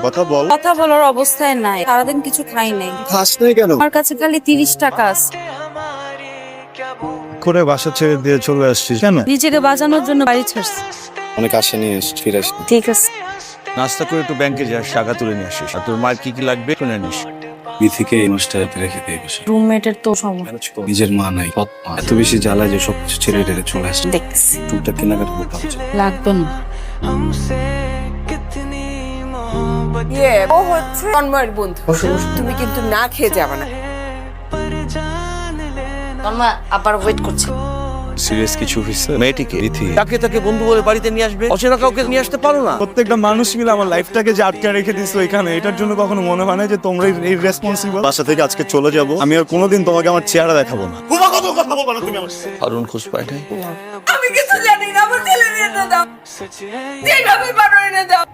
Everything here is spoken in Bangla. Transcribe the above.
কথা বল। কথা বলার অবস্থায় নাই, সারাদিন কিছু খাই নাই। খাস নাই কেন? আমার কাছে খালি 30 টাকা আছে। করে বাসা ছেড়ে দিয়ে চলে আসছিস কেন? নিজেকে বাঁচানোর জন্য বাড়ি ছাড়ছি। অনেক আশা নিয়ে এসছিস, ফিরে আসি। ঠিক আছে। নাস্তা করে একটু ব্যাংকে যাস, টাকা তুলে নিয়ে আসিস। আর তোর মার কি কি লাগবে শুনে নিস। বিথিকে এই মাসটা রেখে দিয়ে বসে। রুমমেটের তো সমস্যা নিজের মা নাই, সৎ মা। এত বেশি জ্বালায় যে সবকিছু ছেড়ে টেড়ে চলে আসছে। দেখতেছি। টুকটাক কেনাকাটা করতে হচ্ছে। লাগবে না। ও হচ্ছে তন্ময়ের বন্ধু। তুমি কিন্তু না খেয়ে যাবে না। তন্ময় আবার ওয়েট করছে। সিরিয়াস কিছু হয়েছে? মেয়েটিকে বিথি তাকে তাকে বন্ধু বলে বাড়িতে নিয়ে আসবে, অচেনা কাউকে নিয়ে আসতে পারো না? প্রত্যেকটা মানুষ মিলে আমার লাইফটাকে যে আটকে রেখে দিছো এখানে, এটার জন্য কখনো মনে হয় না যে তোমরা এই রেসপন্সিবল? বাসা থেকে আজকে চলে যাব, আমি আর কোনোদিন তোমাকে আমার চেহারা দেখাবো না। হারুন খোঁজ পায় নাই। আমি কিছু জানি না, আমার ছেলে এনে দাও, যেভাবে পারো এনে দাও।